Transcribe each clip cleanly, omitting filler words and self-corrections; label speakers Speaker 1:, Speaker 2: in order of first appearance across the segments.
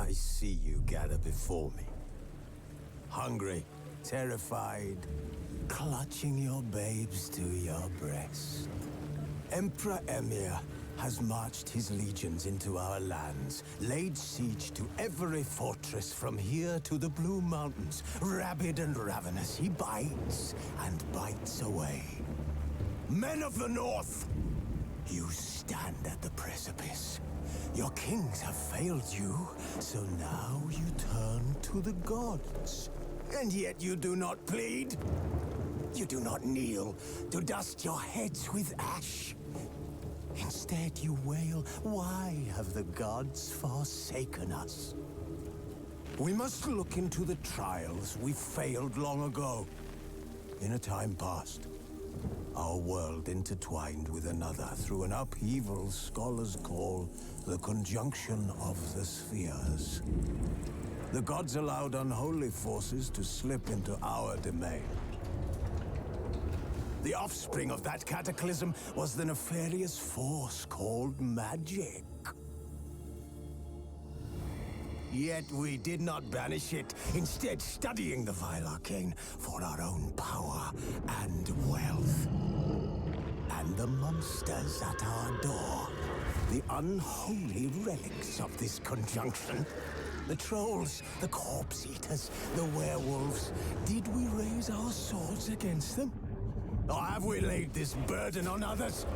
Speaker 1: I see you gather before me. Hungry, terrified, clutching your babes to your breast. Emperor Emhyr has marched his legions into our lands, laid siege to every fortress from here to the Blue Mountains. Rabid and ravenous, he bites and bites away. Men of the North, you stand at the precipice. Your kings have failed you, so now you turn to the gods. And yet you do not plead. You do not kneel to dust your heads with ash. Instead you wail, why have the gods forsaken us? We must look into the trials we failed long ago. In a time past, our world intertwined with another through an upheaval scholars call the conjunction of the spheres. The gods allowed unholy forces to slip into our domain. The offspring of that cataclysm was the nefarious force called magic. Yet we did not banish it, instead studying the vile arcane for our own power and wealth. And the monsters at our door, the unholy relics of this conjunction. The trolls, the corpse eaters, the werewolves. Did we raise our swords against them? Or have we laid this burden on others?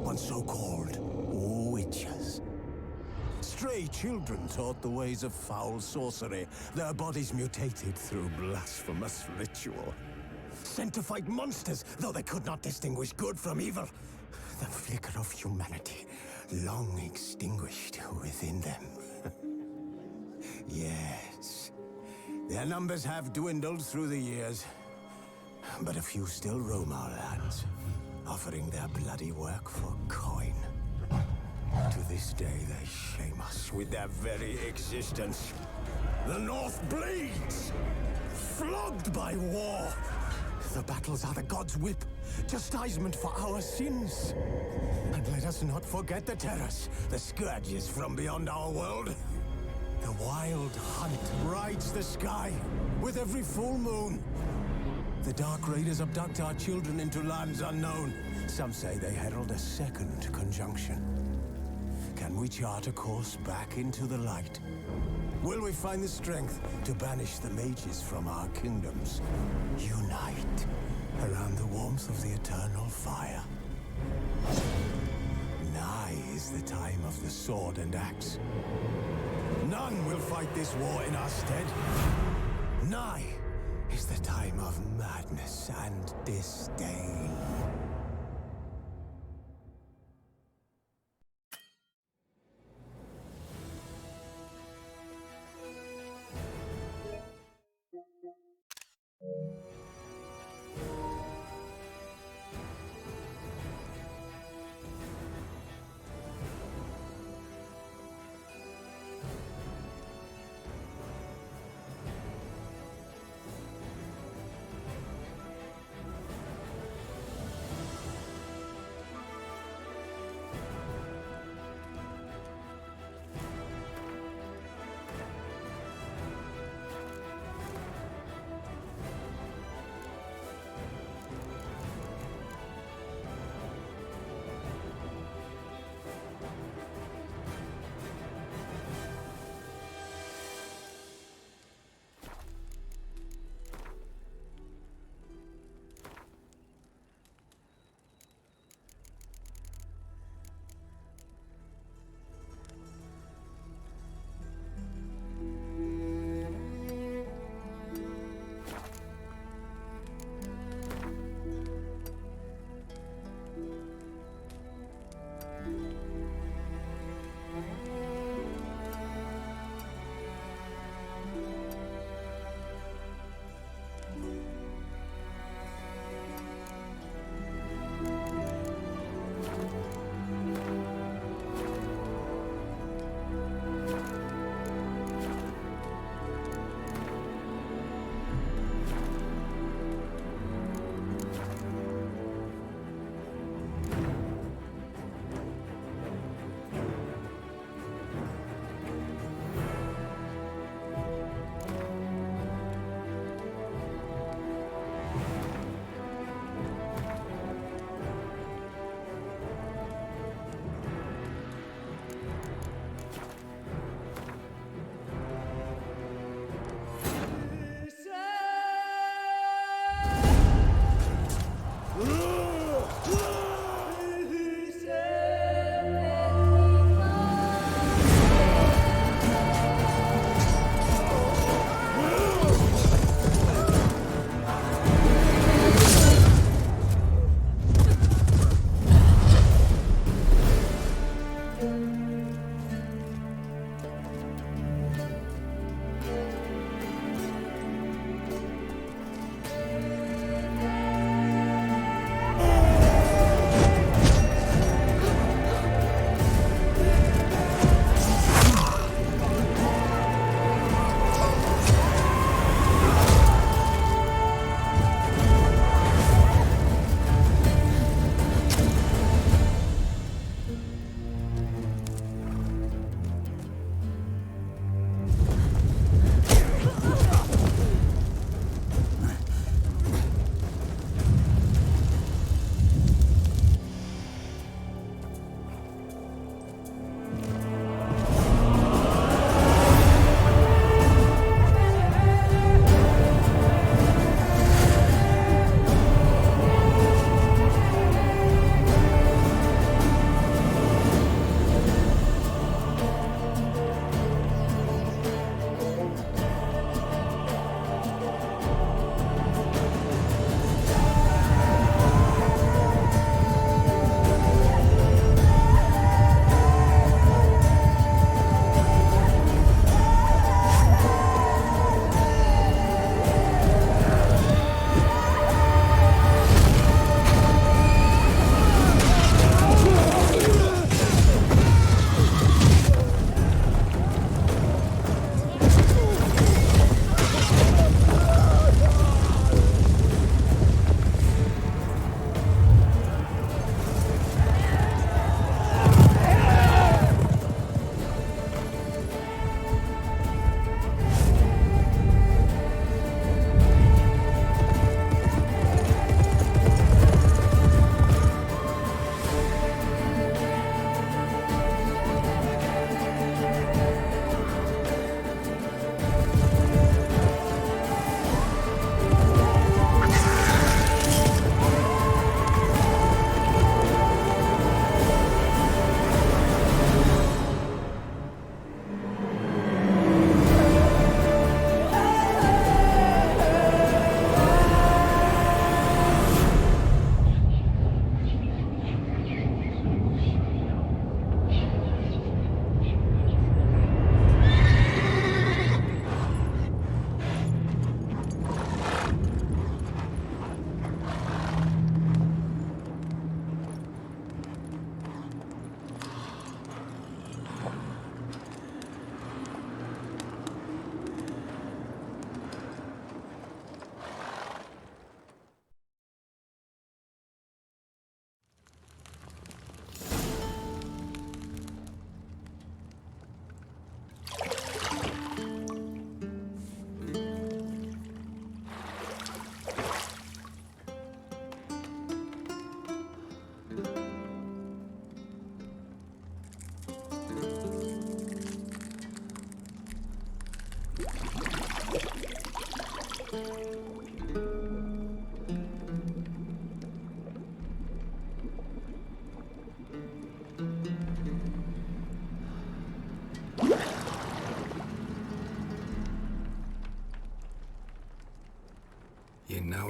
Speaker 1: On so-called witches. Stray children taught the ways of foul sorcery, their bodies mutated through blasphemous ritual. Sent to fight monsters, though they could not distinguish good from evil. The flicker of humanity, long extinguished within them. Yes, their numbers have dwindled through the years. But a few still roam our lands, offering their bloody work for coin. To this day, they shame us with their very existence. The North bleeds, flogged by war. The battles are the gods' whip, chastisement for our sins. And let us not forget the terrors, the scourges from beyond our world. The wild hunt rides the sky with every full moon. The Dark Raiders abduct our children into lands unknown. Some say they herald a second conjunction. Can we chart a course back into the light? Will we find the strength to banish the mages from our kingdoms? Unite around the warmth of the eternal fire. Nigh is the time of the sword and axe. None will fight this war in our stead. Nigh is the time of madness and disdain.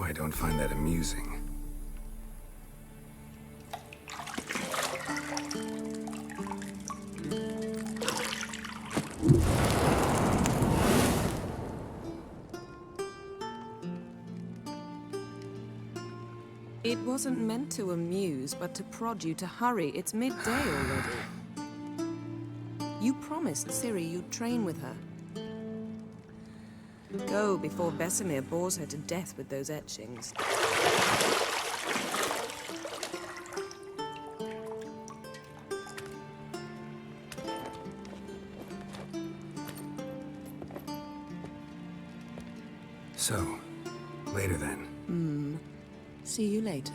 Speaker 2: I don't find that amusing.
Speaker 3: It wasn't meant to amuse, but to prod you to hurry. It's midday already. You promised Ciri you'd train with her. Go before Vesemir bores her to death with those etchings.
Speaker 2: So, later then.
Speaker 3: See you later.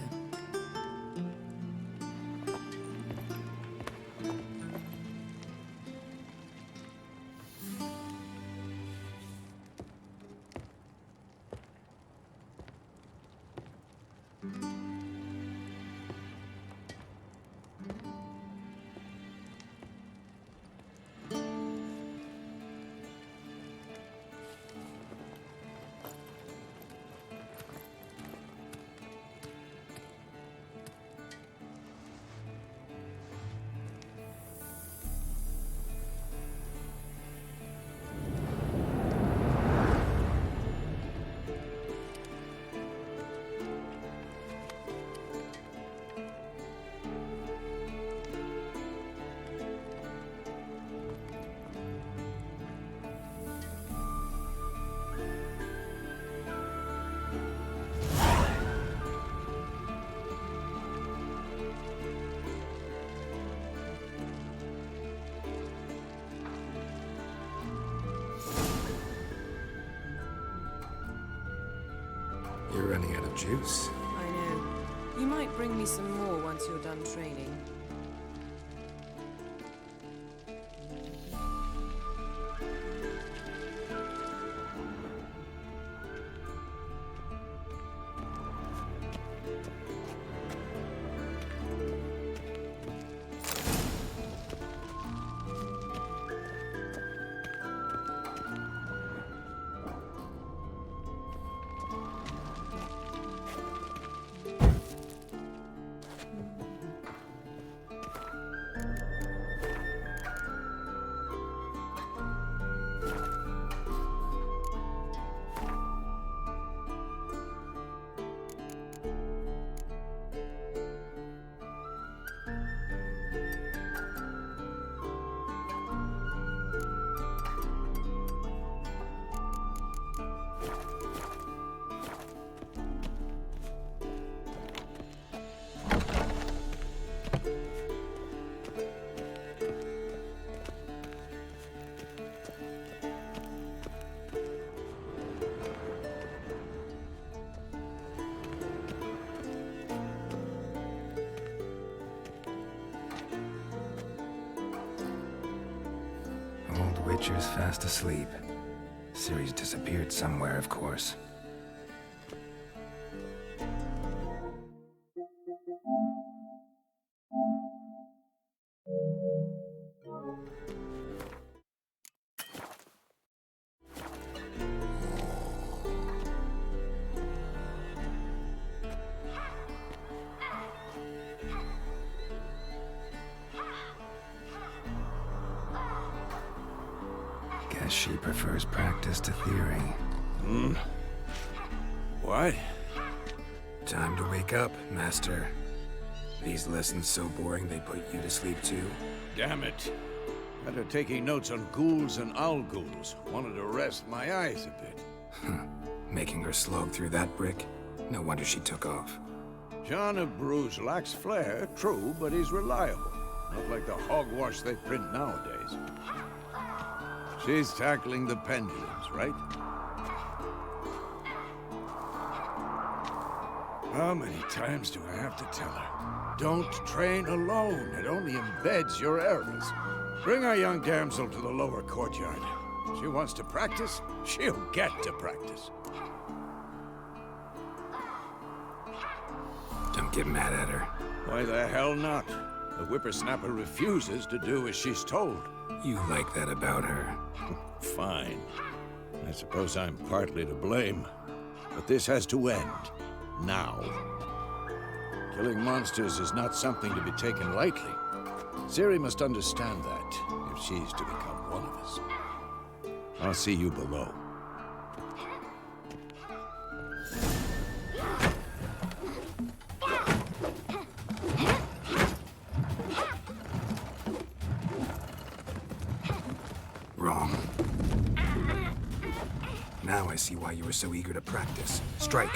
Speaker 2: You're running out of juice.
Speaker 3: I know. You might bring me some more once you're done training.
Speaker 2: Witcher's fast asleep. Ciri's disappeared somewhere, of course. Guess she prefers practice to theory.
Speaker 1: What?
Speaker 2: Time to wake up, Master. These lessons so boring they put you to sleep too?
Speaker 4: Damn it. After taking notes on ghouls and owl ghouls, wanted to rest my eyes a bit.
Speaker 2: Making her slog through that brick? No wonder she took off.
Speaker 4: John of Bruges lacks flair, true, but he's reliable. Not like the hogwash they print nowadays. She's tackling the pendulums, right? How many times do I have to tell her? Don't train alone. It only embeds your errors. Bring our young damsel to the lower courtyard. She wants to practice, she'll get to practice.
Speaker 2: Don't get mad at her.
Speaker 4: Why the hell not? The whippersnapper refuses to do as she's told.
Speaker 2: You like that about her.
Speaker 4: Fine. I suppose I'm partly to blame. But this has to end. now. Killing monsters is not something to be taken lightly. Ciri must understand that, if she's to become one of us. I'll see you below.
Speaker 2: Wrong. Now I see why you were so eager to practice. Strike.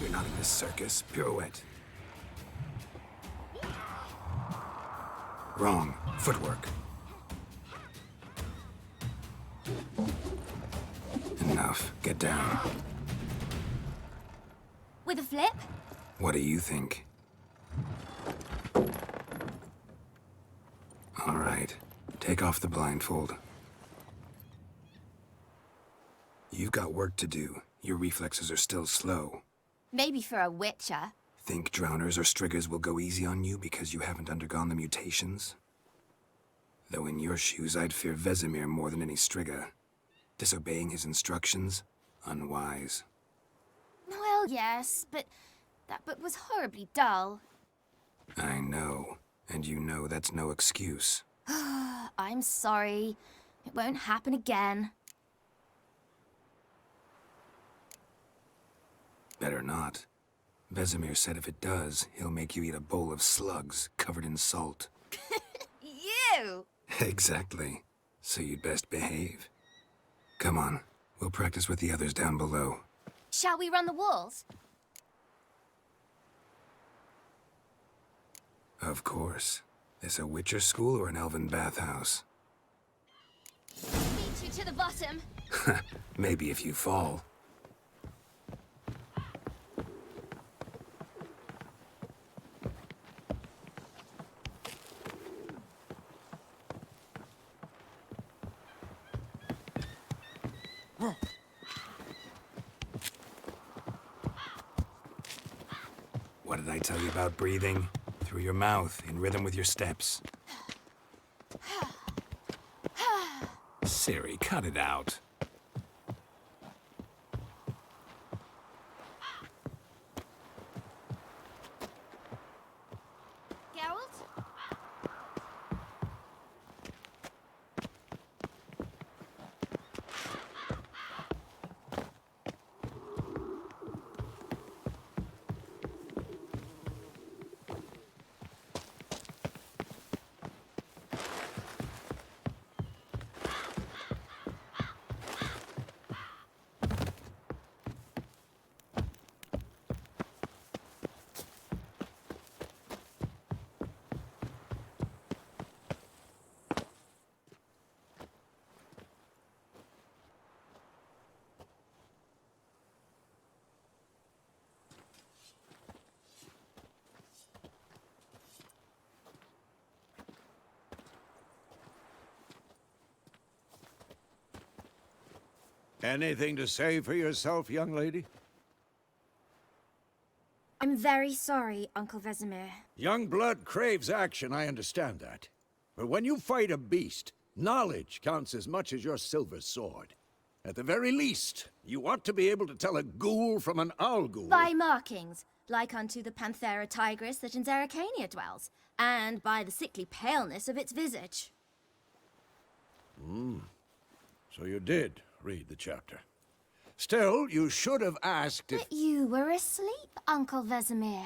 Speaker 2: You're not in this circus. Pirouette. Wrong. Footwork. Enough. Get down.
Speaker 5: With a flip?
Speaker 2: What do you think? All right. Take off the blindfold. You've got work to do. Your reflexes are still slow.
Speaker 5: Maybe for a witcher.
Speaker 2: Think drowners or striggers will go easy on you because you haven't undergone the mutations? Though in your shoes, I'd fear Vesemir more than any strigger. Disobeying his instructions? Unwise.
Speaker 5: Well, yes, but that book was horribly dull.
Speaker 2: I know. And you know that's no excuse.
Speaker 5: I'm sorry. It won't happen again.
Speaker 2: Better not. Vesemir said if it does, he'll make you eat a bowl of slugs covered in salt.
Speaker 5: You!
Speaker 2: Exactly. So you'd best behave. Come on. We'll practice with the others down below.
Speaker 5: Shall we run the walls?
Speaker 2: Of course. This a Witcher school or an elven bathhouse?
Speaker 5: Beat you to the bottom.
Speaker 2: Maybe if you fall. What did I tell you about breathing? Through your mouth, in rhythm with your steps. Ciri, cut it out.
Speaker 5: Geralt?
Speaker 4: Anything to say for yourself, young lady?
Speaker 5: I'm very sorry, Uncle Vesemir.
Speaker 4: Young blood craves action, I understand that. But when you fight a beast, knowledge counts as much as your silver sword. At the very least, you ought to be able to tell a ghoul from an owl ghoul.
Speaker 5: By markings, like unto the Panthera tigris that in Zerrikania dwells, and by the sickly paleness of its visage.
Speaker 4: So you did read the chapter. Still, you should have asked if...
Speaker 5: But you were asleep, Uncle Vesemir.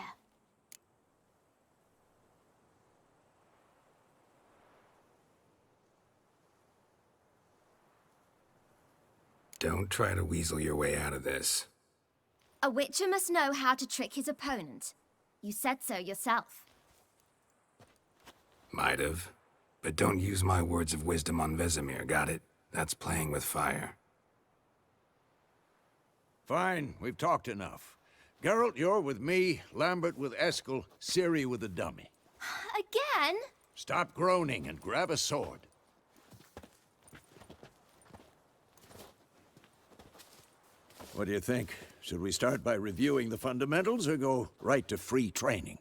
Speaker 2: Don't try to weasel your way out of this.
Speaker 5: A witcher must know how to trick his opponent. You said so yourself.
Speaker 2: Might have. But don't use my words of wisdom on Vesemir, got it? That's playing with fire.
Speaker 4: Fine, we've talked enough. Geralt, you're with me, Lambert with Eskel, Ciri with the dummy.
Speaker 5: Again?
Speaker 4: Stop groaning and grab a sword. What do you think? Should we start by reviewing the fundamentals or go right to free training?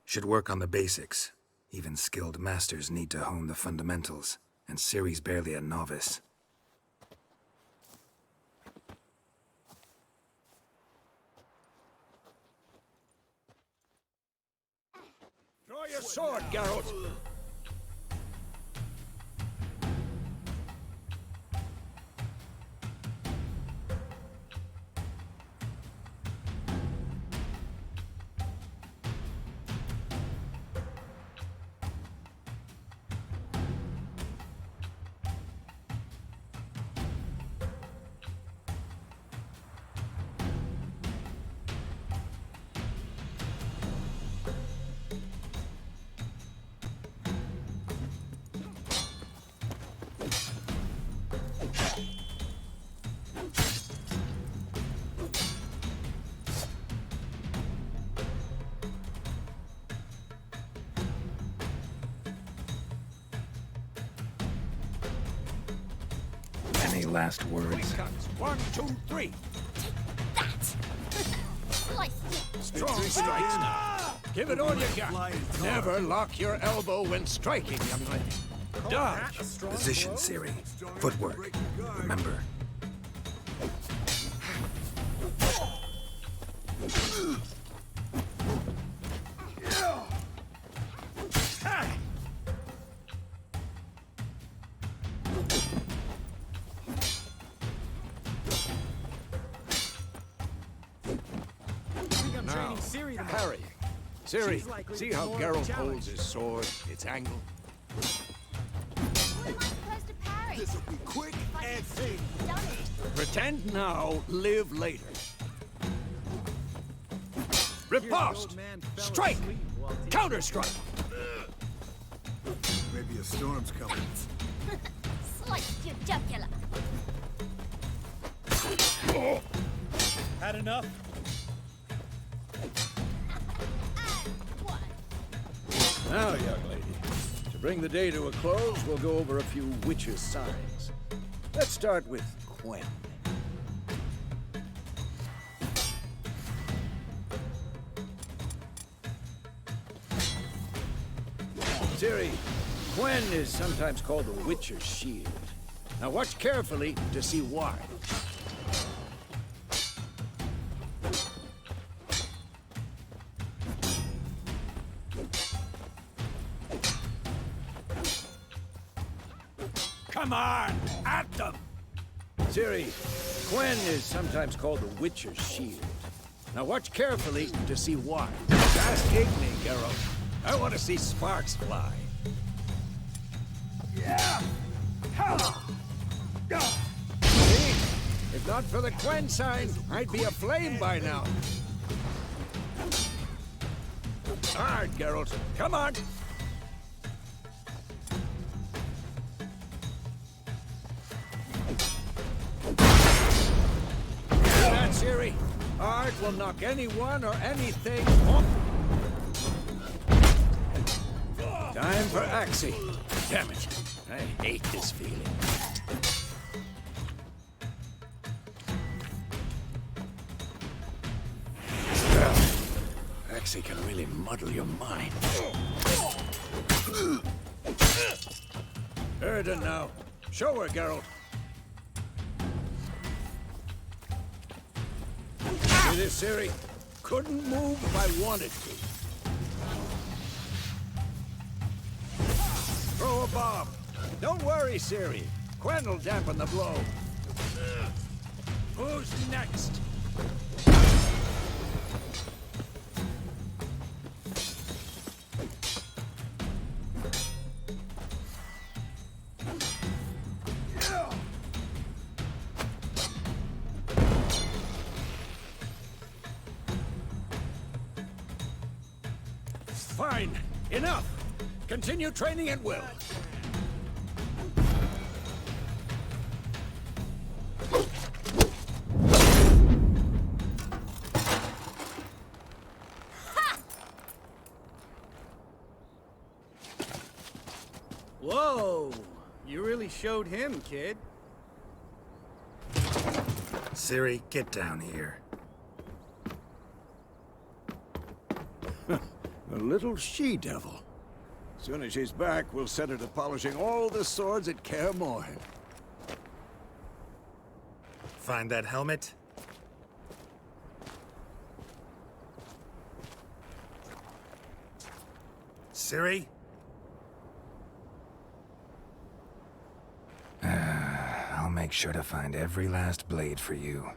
Speaker 2: Should work on the basics. Even skilled masters need to hone the fundamentals, and Ciri's barely a novice.
Speaker 4: Draw your sword, Geralt!
Speaker 2: Any last words?
Speaker 4: Cuts. 1, 2, 3.
Speaker 5: That! Slice it.
Speaker 4: Strong strikes. Give it all you got. Never lock your elbow when striking, young lady. Dodge.
Speaker 2: Position, Ciri. Footwork. Remember.
Speaker 4: Now, Harry. Ciri, see how Geralt holds his sword, its angle?
Speaker 5: I'm supposed to parry.
Speaker 1: This'll be quick and safe.
Speaker 5: Done it.
Speaker 4: Pretend now, live later. Riposte! Strike! Counter-strike!
Speaker 1: Maybe a storm's coming.
Speaker 5: Slice your jugular.
Speaker 6: Had enough?
Speaker 5: And one.
Speaker 4: Now, young lady, to bring the day to a close, we'll go over a few witches' signs. Let's start with Quen. Ciri, Quen is sometimes called the Witcher's Shield. Now watch carefully to see why. Come on, at them! Ciri, Quen is sometimes called the Witcher's Shield. Now watch carefully to see why. Just Igni, Geralt. I want to see sparks fly. Yeah! See? If not for the Quen sign, I'd be aflame by now. Hard, Geralt. Come on! That's Ciri. Art will knock anyone or anything off. Time for Axii. Damn it. I hate this feeling. Well, Axii can really muddle your mind. Erden now. Show her, Geralt. See this, Ciri? Couldn't move if I wanted to. Throw a bomb. Don't worry, Ciri. Quen will dampen the blow. Who's next? Fine. Enough. Continue training at will.
Speaker 6: showed him, kid.
Speaker 2: Ciri, get down here.
Speaker 4: A little she-devil. Soon as she's back, we'll set her to polishing all the swords at Kaer Morhen.
Speaker 2: Find that helmet? Ciri? I'll make sure to find every last blade for you.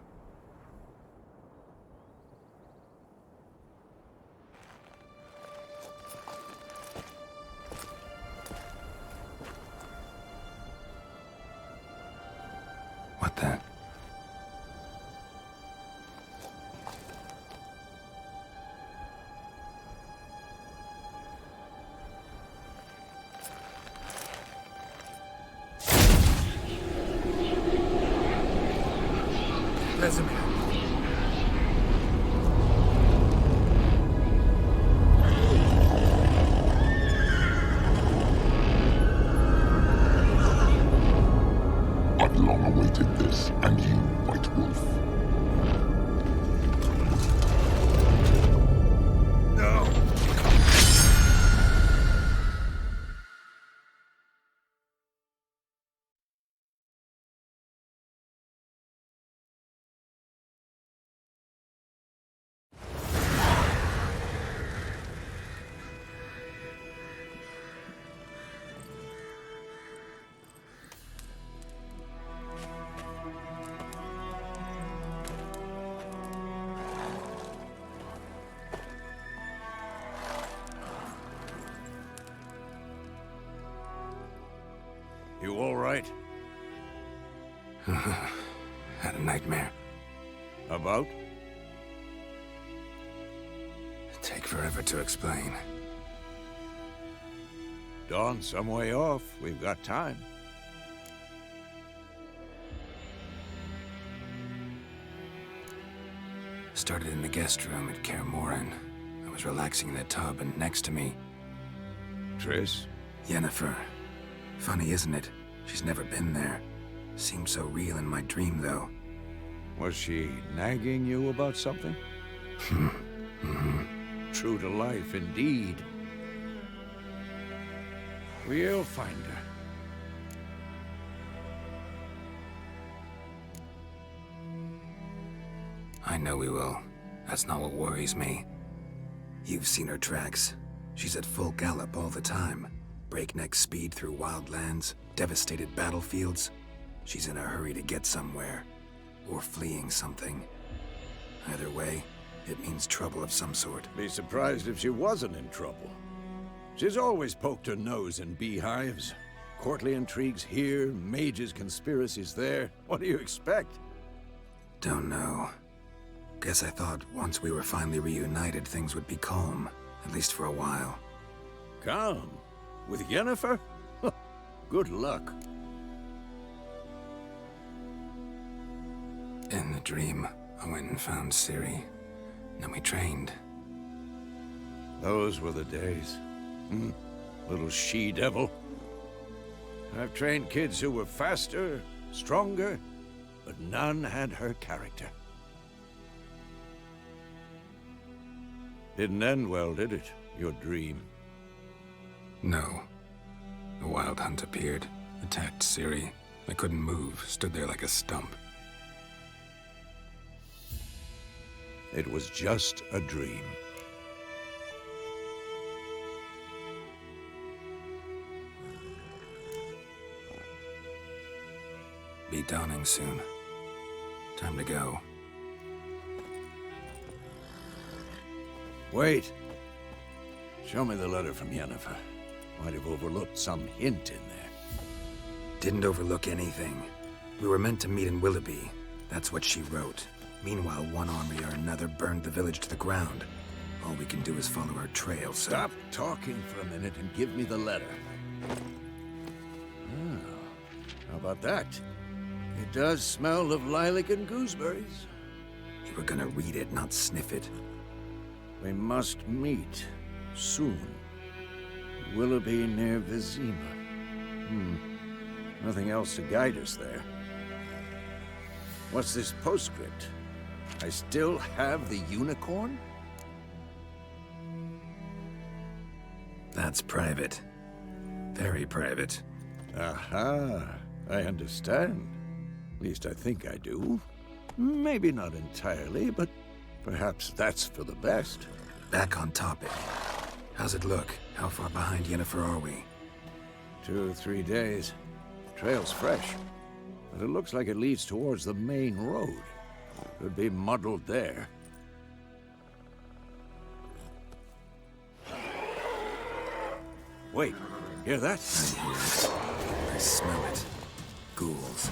Speaker 2: What the? Vesemir.
Speaker 7: I've long awaited this, and you, White Wolf.
Speaker 2: No!
Speaker 4: You all right?
Speaker 2: Had a nightmare.
Speaker 4: About?
Speaker 2: Take forever to explain.
Speaker 4: Dawn's some way off. We've got time.
Speaker 2: Started in the guest room at Kaer Morhen. I was relaxing in the tub, and next to me,
Speaker 4: Triss?
Speaker 2: Yennefer. Funny, isn't it? She's never been there. Seemed so real in my dream, though.
Speaker 4: Was she nagging you about something? True to life, indeed. We'll find her.
Speaker 2: I know we will. That's not what worries me. You've seen her tracks. She's at full gallop all the time. Breakneck speed through wild lands, devastated battlefields. She's in a hurry to get somewhere. Or fleeing something. Either way, it means trouble of some sort.
Speaker 4: Be surprised if she wasn't in trouble. She's always poked her nose in beehives. Courtly intrigues here, mages' conspiracies there. What do you expect?
Speaker 2: Don't know. Guess I thought once we were finally reunited, things would be calm. At least for a while.
Speaker 4: Calm? With Yennefer? Good luck.
Speaker 2: In the dream, I went and found Ciri. Then we trained.
Speaker 4: Those were the days. Little she-devil. I've trained kids who were faster, stronger, but none had her character. Didn't end well, did it? Your dream?
Speaker 2: No. The Wild Hunt appeared, attacked Ciri. I couldn't move, stood there like a stump.
Speaker 4: It was just a dream.
Speaker 2: Be dawning soon. Time to go.
Speaker 4: Wait. Show me the letter from Yennefer. Might have overlooked some hint in there.
Speaker 2: Didn't overlook anything. We were meant to meet in Willoughby. That's what she wrote. Meanwhile, one army or another burned the village to the ground. All we can do is follow her trail, so...
Speaker 4: Stop talking for a minute and give me the letter. How about that? It does smell of lilac and gooseberries.
Speaker 2: You were gonna read it, not sniff it.
Speaker 4: We must meet soon. Willoughby near Vizima. Nothing else to guide us there. What's this postscript? I still have the unicorn?
Speaker 2: That's private. Very private.
Speaker 4: Aha, I understand. At least I think I do. Maybe not entirely, but perhaps that's for the best.
Speaker 2: Back on topic. How's it look? How far behind Yennefer are we?
Speaker 4: 2 or 3 days. Trail's fresh, but it looks like it leads towards the main road. Could be muddled there. Wait, hear that?
Speaker 2: I hear it. I smell it. Ghouls.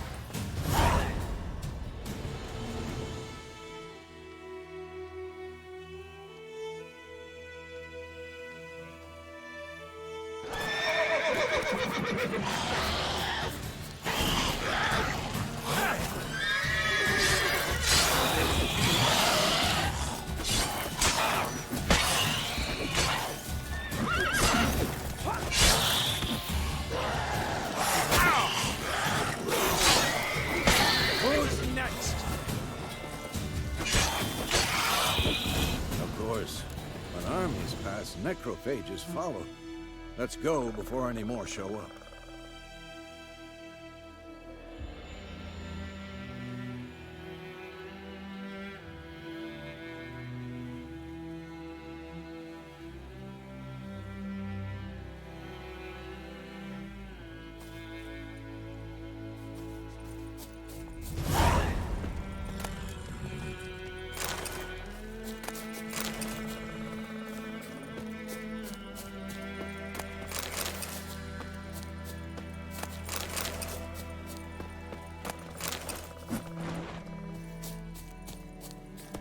Speaker 4: Who's next? Of course, when armies pass, necrophages follow. Let's go before any more show up.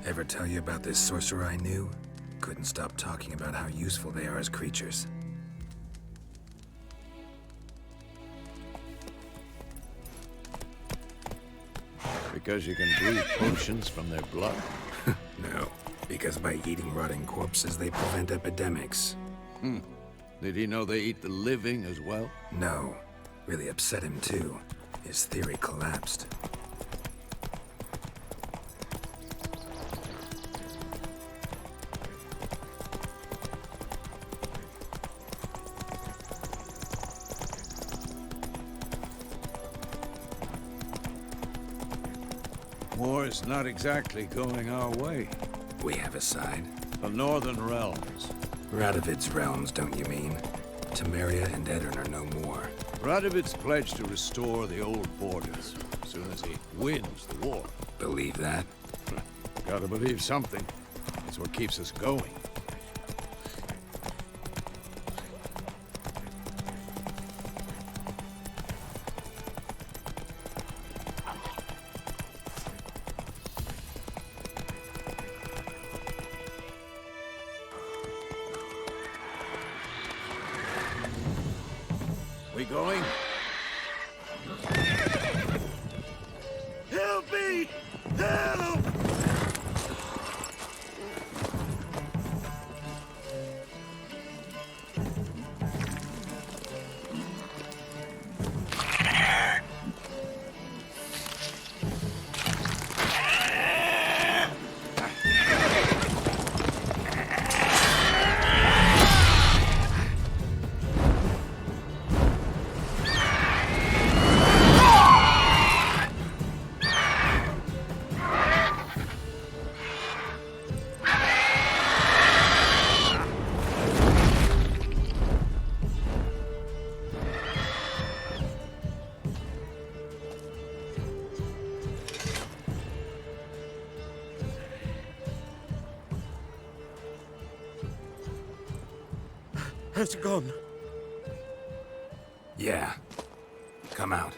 Speaker 2: Ever tell you about this sorcerer I knew? Couldn't stop talking about how useful they are as creatures.
Speaker 4: Because you can brew potions from their blood.
Speaker 2: No, because by eating rotting corpses, they prevent epidemics.
Speaker 4: Did he know they eat the living as well?
Speaker 2: No, really upset him too. His theory collapsed.
Speaker 4: War's not exactly going our way.
Speaker 2: We have a side.
Speaker 4: The Northern Realms.
Speaker 2: Radovid's realms, don't you mean? Temeria and Edirn are no more.
Speaker 4: Radovid's pledged to restore the old borders as soon as he wins the war.
Speaker 2: Believe that?
Speaker 4: Gotta believe something. That's what keeps us going. We going? Help me! Help!
Speaker 6: Has it gone?
Speaker 2: Yeah. Come out.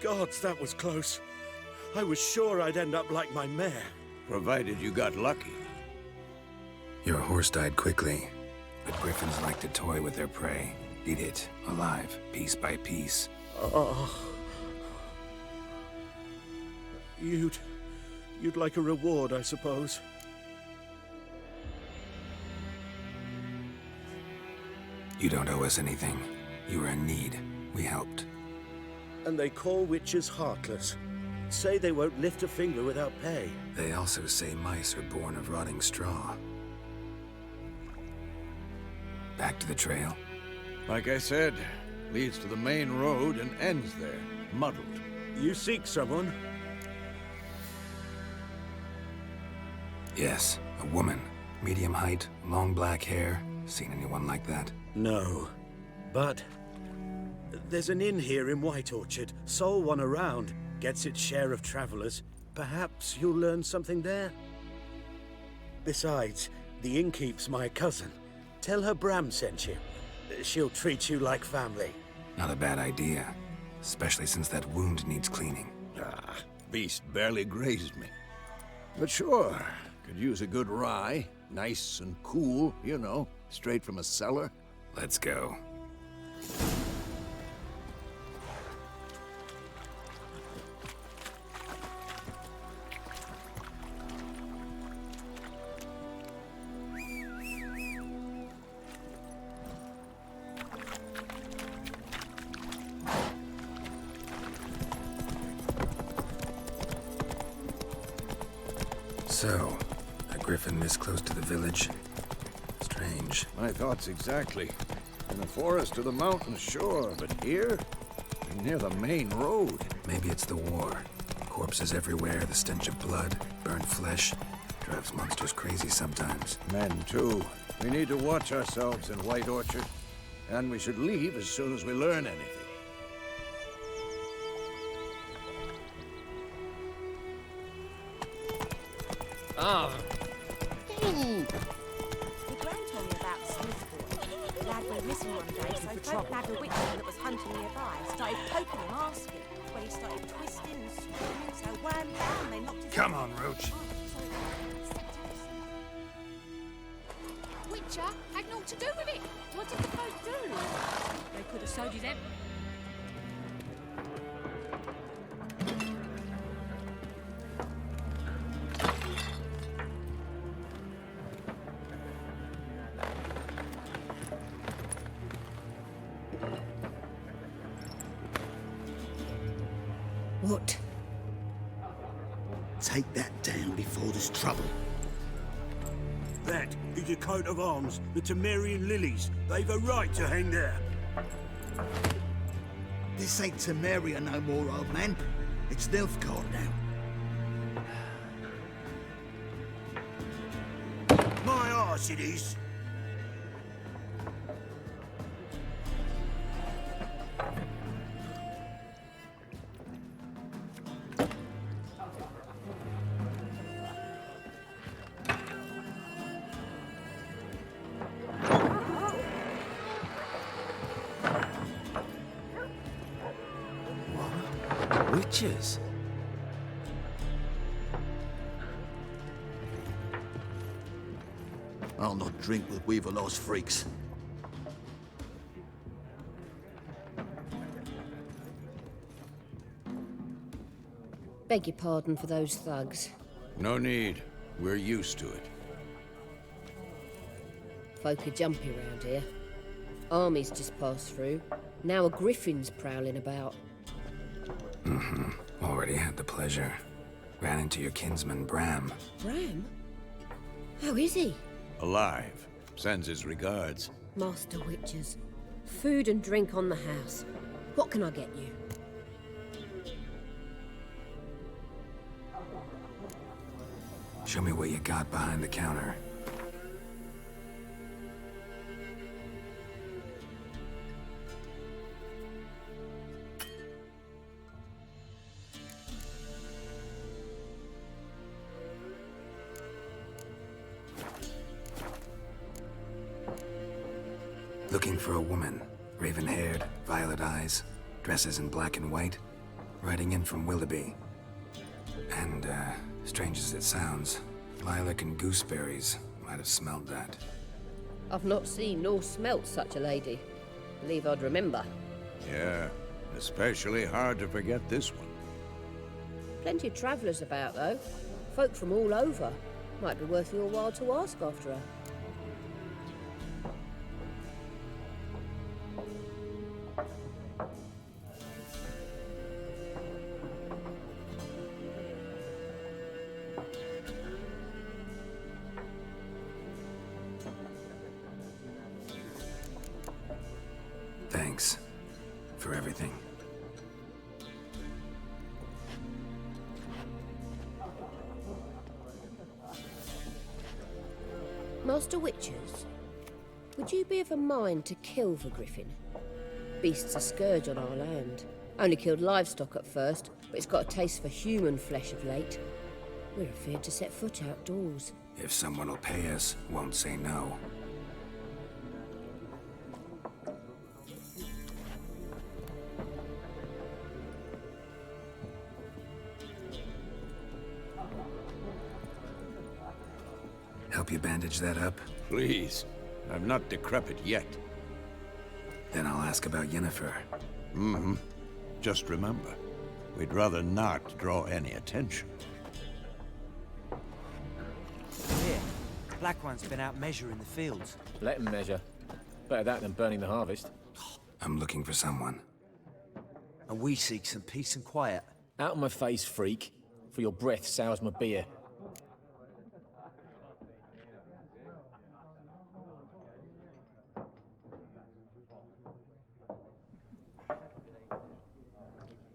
Speaker 6: Gods, that was close. I was sure I'd end up like my mare.
Speaker 4: Provided you got lucky.
Speaker 2: Your horse died quickly, but griffins like to toy with their prey. Eat it, alive, piece by piece.
Speaker 6: You'd like a reward, I suppose.
Speaker 2: You don't owe us anything. You were in need. We helped.
Speaker 6: And they call witches heartless. Say they won't lift a finger without pay.
Speaker 2: They also say mice are born of rotting straw. Back to the trail?
Speaker 4: Like I said, leads to the main road and ends there, muddled.
Speaker 6: You seek someone?
Speaker 2: Yes, a woman. Medium height, long black hair. Seen anyone like that?
Speaker 6: No. But there's an inn here in White Orchard. Sole one around. Gets its share of travelers. Perhaps you'll learn something there? Besides, the innkeep's my cousin. Tell her Bram sent you. She'll treat you like family.
Speaker 2: Not a bad idea. Especially since that wound needs cleaning.
Speaker 4: Ah, beast barely grazed me. But sure, could use a good rye. Nice and cool, you know, straight from a cellar.
Speaker 2: Let's go. So, a griffin this close to the village? Strange.
Speaker 4: My thoughts exactly. In the forest or the mountains, sure, but here? Near the main road.
Speaker 2: Maybe it's the war. Corpses everywhere, the stench of blood, burnt flesh. Drives monsters crazy sometimes.
Speaker 4: Men, too. We need to watch ourselves in White Orchard. And we should leave as soon as we learn anything.
Speaker 8: Ah.
Speaker 9: My gran told me about Smith boy. The lad went missing one day, so Frank nabbed a witchman that was hunting nearby. Started poking him, asking. When he started twisting and screaming, so wham bam, they knocked his...
Speaker 2: Come on, Roach.
Speaker 10: Witcher had naught to do with it. What did the folk do? They could have sold you them.
Speaker 11: What? Take that down before there's trouble.
Speaker 6: That is a coat of arms, the Temerian lilies. They've a right to hang there.
Speaker 11: This ain't Temeria no more, old man. It's Nilfgaard now.
Speaker 6: My arse it is.
Speaker 1: Witches?
Speaker 11: I'll not drink with Weaverlaw's freaks.
Speaker 12: Beg your pardon for those thugs.
Speaker 4: No need. We're used to it.
Speaker 12: Folk are jumpy round here. Armies just passed through. Now a griffin's prowling about.
Speaker 2: Already had the pleasure. Ran into your kinsman, Bram.
Speaker 12: Bram? How is he?
Speaker 4: Alive. Sends his regards.
Speaker 12: Master Witchers. Food and drink on the house. What can I get you?
Speaker 2: Show me what you got behind the counter. Looking for a woman. Raven-haired, violet eyes, dresses in black and white. Riding in from Willoughby. And, strange as it sounds, lilac and gooseberries. Might have smelled that.
Speaker 12: I've not seen nor smelt such a lady. Believe I'd remember.
Speaker 4: Yeah, especially hard to forget this one.
Speaker 12: Plenty of travellers about, though. Folk from all over. Might be worth your while to ask after her.
Speaker 2: Thanks for everything.
Speaker 12: Master Witchers, would you be of a mind to kill the griffin? Beast's a scourge on our land. Only killed livestock at first, but it's got a taste for human flesh of late. We're afraid to set foot outdoors.
Speaker 2: If someone will pay us, won't say no. Help you bandage that up?
Speaker 4: Please. I'm not decrepit yet.
Speaker 2: Then I'll ask about Yennefer.
Speaker 4: Mm-hmm. Just remember, we'd rather not draw any attention.
Speaker 13: Here, Black One's been out measuring the fields.
Speaker 8: Let him measure. Better that than burning the harvest.
Speaker 2: I'm looking for someone.
Speaker 13: And we seek some peace and quiet.
Speaker 8: Out of my face, freak. For your breath sours my beer.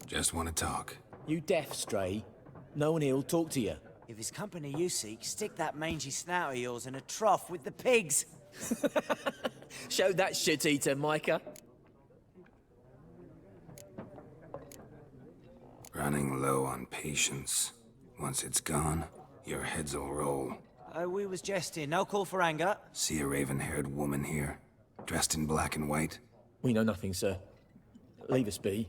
Speaker 2: Just want to talk.
Speaker 8: You deaf, Stray? No one here'll talk to you.
Speaker 13: If it's company you seek, stick that mangy snout of yours in a trough with the pigs.
Speaker 8: Show that shit-eater, Micah.
Speaker 2: Running low on patience. Once it's gone, your heads will roll.
Speaker 13: We was jesting. No call for anger.
Speaker 2: See a raven-haired woman here, dressed in black and white?
Speaker 8: We know nothing, sir. Leave us be.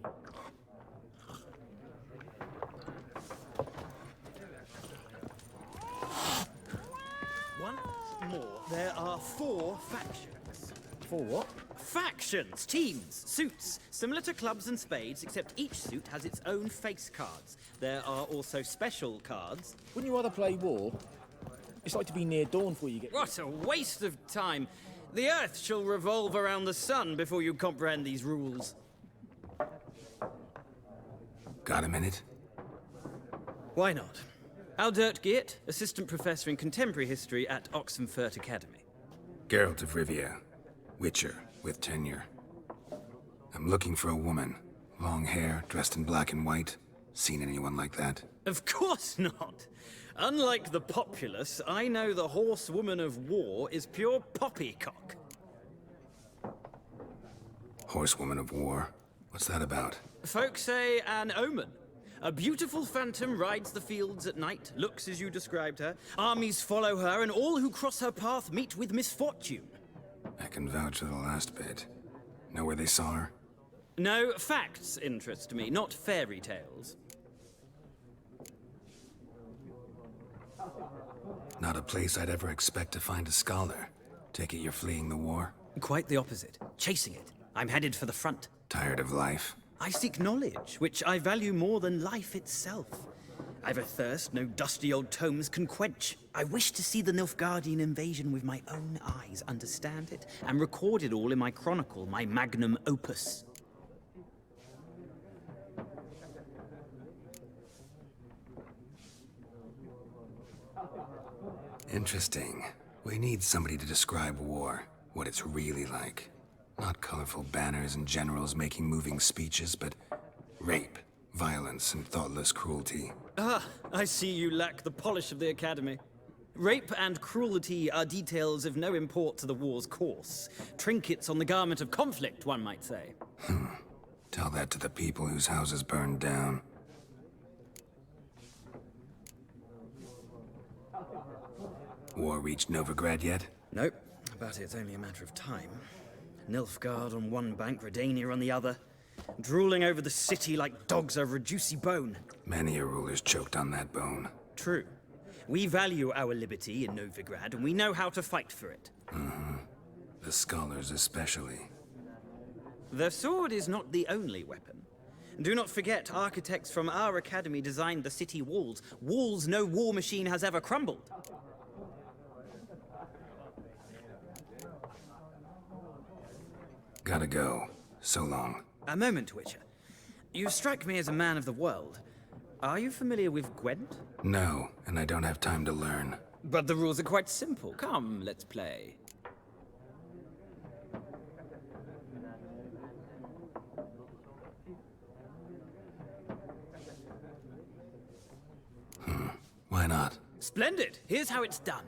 Speaker 14: More, there are 4 factions.
Speaker 8: 4 what?
Speaker 14: Factions, teams, suits, similar to clubs and spades, except each suit has its own face cards. There are also special cards.
Speaker 8: Wouldn't you rather play war? It's like to be near dawn before you get...
Speaker 14: What a waste of time! The Earth shall revolve around the sun before you comprehend these rules.
Speaker 2: Got a minute?
Speaker 14: Why not? Aldert Geert, Assistant Professor in Contemporary History at Oxenfurt Academy.
Speaker 2: Geralt of Rivia, Witcher with tenure. I'm looking for a woman. Long hair, dressed in black and white. Seen anyone like that?
Speaker 14: Of course not! Unlike the populace, I know the horsewoman of war is pure poppycock.
Speaker 2: Horsewoman of war? What's that about?
Speaker 14: Folk say an omen. A beautiful phantom rides the fields at night, looks as you described her. Armies follow her, and all who cross her path meet with misfortune.
Speaker 2: I can vouch for the last bit. Know where they saw her?
Speaker 14: No, facts interest me, not fairy tales.
Speaker 2: Not a place I'd ever expect to find a scholar. Take it you're fleeing the war?
Speaker 14: Quite the opposite. Chasing it. I'm headed for the front.
Speaker 2: Tired of life?
Speaker 14: I seek knowledge, which I value more than life itself. I've a thirst no dusty old tomes can quench. I wish to see the Nilfgaardian invasion with my own eyes, understand it, and record it all in my chronicle, my magnum opus.
Speaker 2: Interesting. We need somebody to describe war, what it's really like. Not colorful banners and generals making moving speeches, but rape, violence, and thoughtless cruelty.
Speaker 14: Ah, I see you lack the polish of the Academy. Rape and cruelty are details of no import to the war's course. Trinkets on the garment of conflict, one might say.
Speaker 2: Tell that to the people whose houses burned down. War reached Novigrad yet?
Speaker 14: Nope, but it's only a matter of time. Nilfgaard on one bank, Redania on the other. Drooling over the city like dogs over a juicy bone.
Speaker 2: Many a ruler's choked on that bone.
Speaker 14: True. We value our liberty in Novigrad, and we know how to fight for it.
Speaker 2: The scholars especially.
Speaker 14: The sword is not the only weapon. Do not forget, architects from our academy designed the city walls. Walls no war machine has ever crumbled.
Speaker 2: Gotta go. So long.
Speaker 14: A moment, Witcher. You strike me as a man of the world. Are you familiar with Gwent?
Speaker 2: No, and I don't have time to learn.
Speaker 14: But the rules are quite simple. Come, let's play. Splendid! Here's how it's done.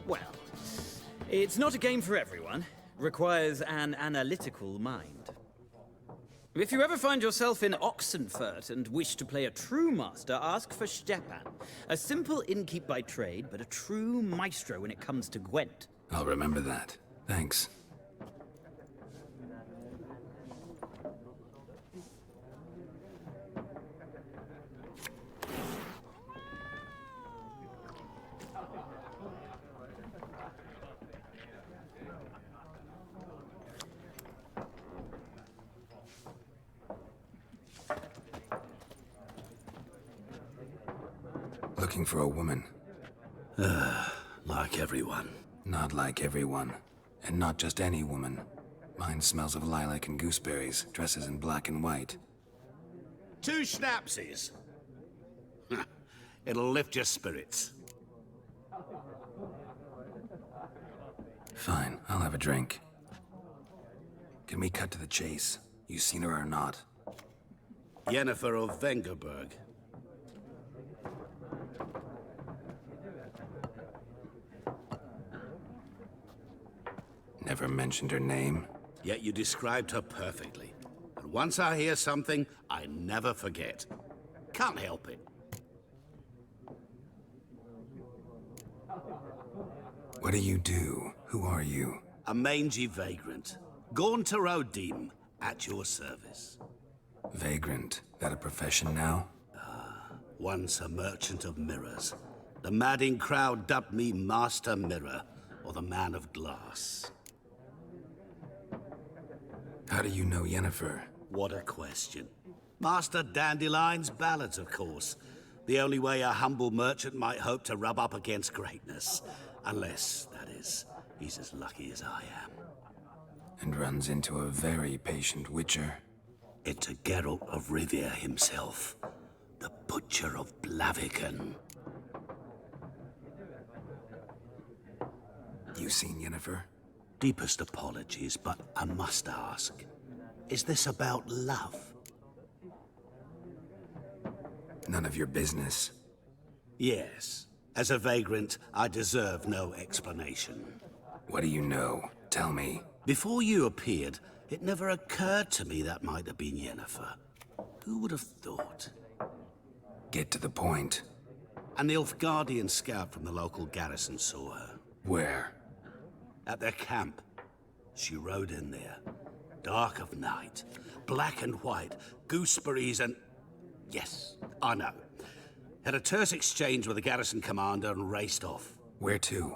Speaker 14: Well, it's not a game for everyone. Requires an analytical mind. If you ever find yourself in Oxenfurt and wish to play a true master, ask for Stepan. A simple innkeep by trade, but a true maestro when it comes to Gwent.
Speaker 2: I'll remember that. Thanks. Looking for a woman.
Speaker 11: Like everyone.
Speaker 2: Not like everyone. And not just any woman. Mine smells of lilac and gooseberries, dresses in black and white.
Speaker 15: 2 schnapsies. It'll lift your spirits.
Speaker 2: Fine, I'll have a drink. Can we cut to the chase? You seen her or not?
Speaker 15: Yennefer of Vengerberg.
Speaker 2: Never mentioned her name.
Speaker 15: Yet you described her perfectly. And once I hear something, I never forget. Can't help it.
Speaker 2: What do you do? Who are you?
Speaker 15: A mangy vagrant. Gone to Rodim, at your service.
Speaker 2: Vagrant. That a profession now?
Speaker 15: Once a merchant of mirrors. The madding crowd dubbed me Master Mirror, or the Man of Glass.
Speaker 2: How do you know Yennefer?
Speaker 15: What a question. Master Dandelion's ballads, of course. The only way a humble merchant might hope to rub up against greatness. Unless, that is, he's as lucky as I am.
Speaker 2: And runs into a very patient witcher.
Speaker 15: Into Geralt of Rivia himself. The Butcher of Blaviken.
Speaker 2: You seen Yennefer?
Speaker 15: Deepest apologies, but I must ask. Is this about love?
Speaker 2: None of your business.
Speaker 15: Yes. As a vagrant, I deserve no explanation.
Speaker 2: What do you know? Tell me.
Speaker 15: Before you appeared, it never occurred to me that might have been Yennefer. Who would have thought?
Speaker 2: Get to the point.
Speaker 15: An Nilfgaardian scout from the local garrison saw her.
Speaker 2: Where?
Speaker 15: At their camp. She rode in there. Dark of night. Black and white. Gooseberries and... Yes, I know. Had a terse exchange with the garrison commander and raced off.
Speaker 2: Where to?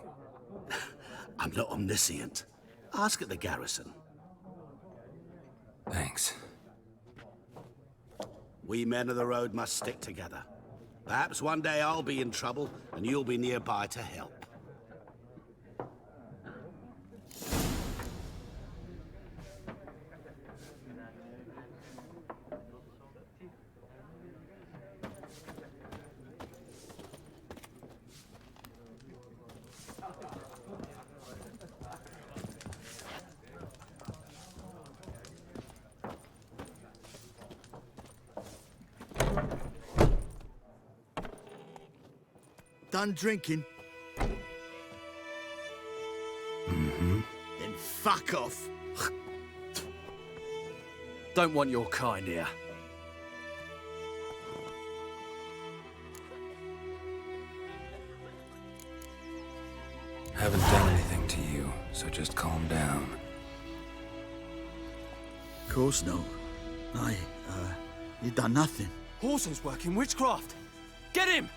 Speaker 15: I'm not omniscient. Ask at the garrison.
Speaker 2: Thanks.
Speaker 15: We men of the road must stick together. Perhaps one day I'll be in trouble and you'll be nearby to help.
Speaker 11: Done drinking?
Speaker 2: Mm-hmm.
Speaker 11: Then fuck off.
Speaker 16: Don't want your kind here.
Speaker 2: Haven't done anything to you, so just calm down.
Speaker 11: Of course no. You done nothing.
Speaker 16: Horson's working witchcraft. Get him!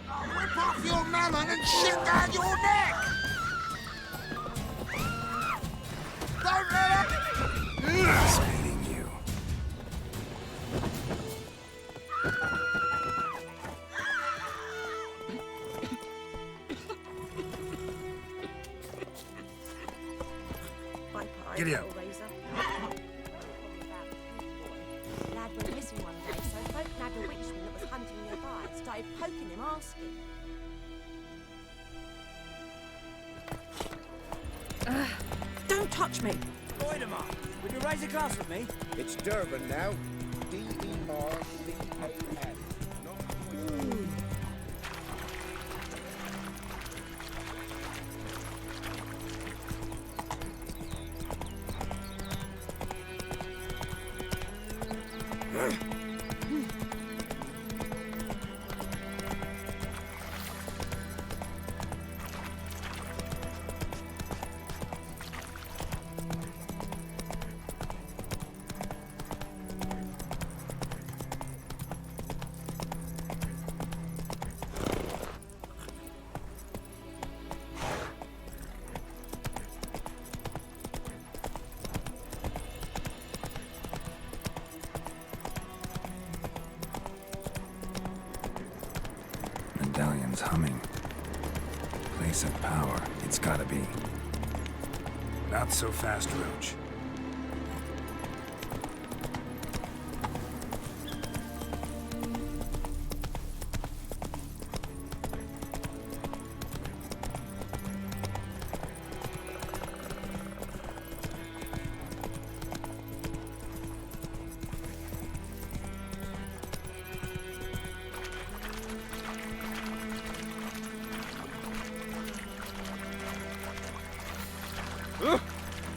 Speaker 11: I'll rip off your melon and shit down your neck! Don't let it...
Speaker 2: Spitting you.
Speaker 9: Giddy up. Lad went missing one day, so folk nabbed a witchman that was hunting nearby. Started poking him, asking. Don't touch me!
Speaker 13: Voidemar, would you raise a glass with me?
Speaker 17: It's Durban now. D-E-R-B-A-N.
Speaker 2: place of power. It's gotta be. Not so fast, Roach.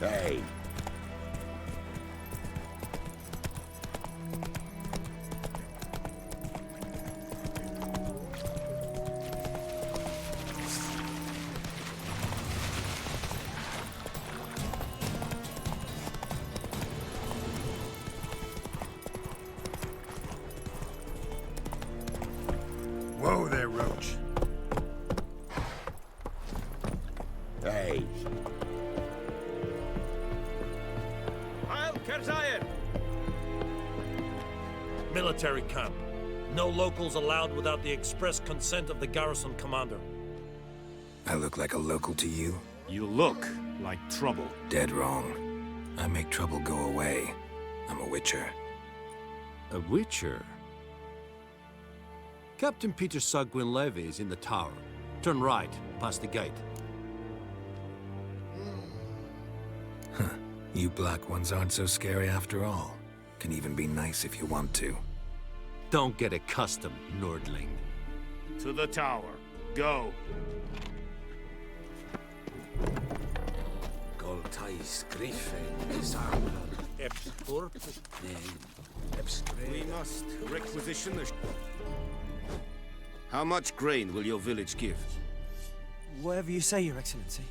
Speaker 11: Hey!
Speaker 2: Whoa there, Roach.
Speaker 11: Hey!
Speaker 17: Military camp. No locals allowed without the express consent of the garrison commander.
Speaker 2: I look like a local to you?
Speaker 17: You look like trouble.
Speaker 2: Dead wrong. I make trouble go away. I'm a witcher.
Speaker 18: A witcher? Captain Peter Saar Gwynleve is in the tower. Turn right, past the gate.
Speaker 2: Huh. You black ones aren't so scary after all. Can even be nice if you want to.
Speaker 18: Don't get accustomed, Nordling.
Speaker 17: To the tower. Go.
Speaker 19: We must requisition the... How much grain will your village give?
Speaker 13: Whatever you say, Your Excellency.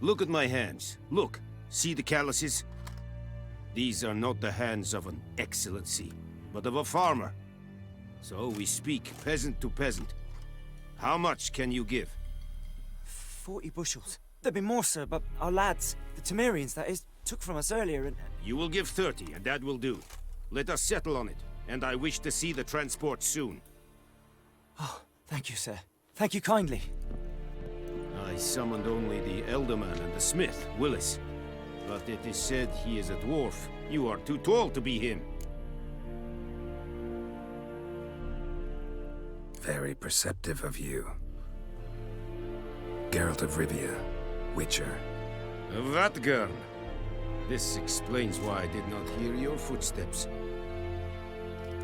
Speaker 19: Look at my hands. Look. See the calluses? These are not the hands of an excellency, but of a farmer. So we speak peasant to peasant. How much can you give?
Speaker 13: 40 bushels. There'd be more, sir, but our lads, the Temerians, that is, took from us earlier and...
Speaker 19: You will give 30, and that will do. Let us settle on it, and I wish to see the transport soon.
Speaker 13: Oh, thank you, sir. Thank you kindly.
Speaker 19: I summoned only the Elderman and the smith, Willis. But it is said he is a dwarf. You are too tall to be him.
Speaker 2: Very perceptive of you. Geralt of Rivia, Witcher.
Speaker 19: Vatgern. This explains why I did not hear your footsteps.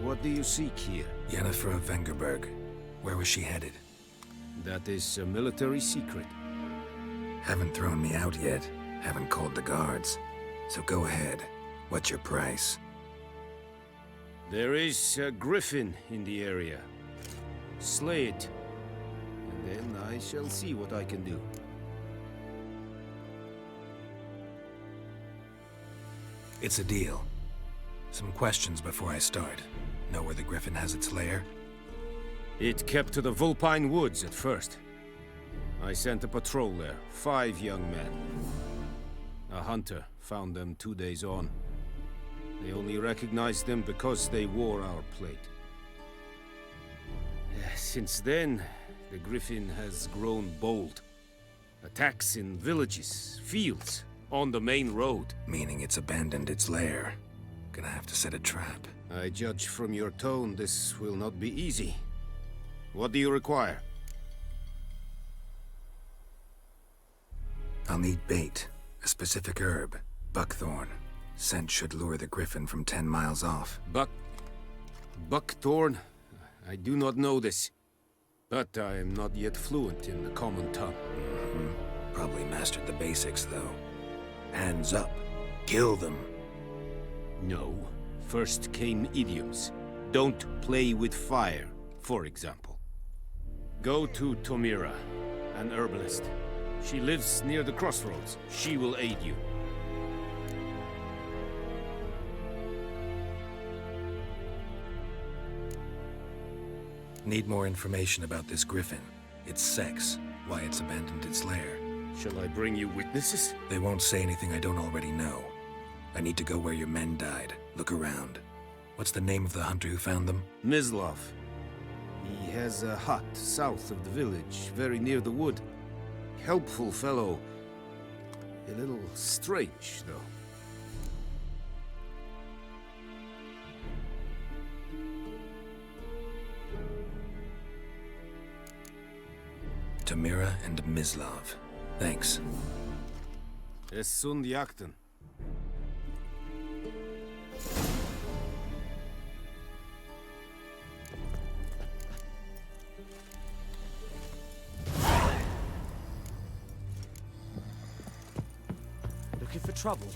Speaker 19: What do you seek here?
Speaker 2: Yennefer of Vengerberg. Where was she headed?
Speaker 19: That is a military secret.
Speaker 2: Haven't thrown me out yet. Haven't called the guards. So go ahead. What's your price?
Speaker 19: There is a griffin in the area. Slay it. And then I shall see what I can do.
Speaker 2: It's a deal. Some questions before I start. Know where the griffin has its lair?
Speaker 19: It kept to the Vulpine Woods at first. I sent a patrol there, 5 young men. A hunter found them 2 days on. They only recognized them because they wore our plate. Since then, the griffin has grown bold. Attacks in villages, fields, on the main road.
Speaker 2: Meaning it's abandoned its lair. Gonna have to set a trap.
Speaker 19: I judge from your tone this will not be easy. What do you require?
Speaker 2: I'll need bait. A specific herb. Buckthorn. Scent should lure the griffin from 10 miles off.
Speaker 19: Buckthorn? I do not know this. But I am not yet fluent in the common tongue.
Speaker 2: Probably mastered the basics, though. Hands up. Kill them.
Speaker 19: No. First came idioms. Don't play with fire, for example. Go to Tomira, an herbalist. She lives near the crossroads. She will aid you.
Speaker 2: Need more information about this griffin. Its sex, why it's abandoned its lair.
Speaker 19: Shall I bring you witnesses?
Speaker 2: They won't say anything I don't already know. I need to go where your men died. Look around. What's the name of the hunter who found them?
Speaker 19: Mislav. He has a hut south of the village, very near the wood. Helpful fellow. A little strange, though.
Speaker 2: Tamira and Mislav. Thanks.
Speaker 19: Es sunt jakten.
Speaker 13: Looking for trouble?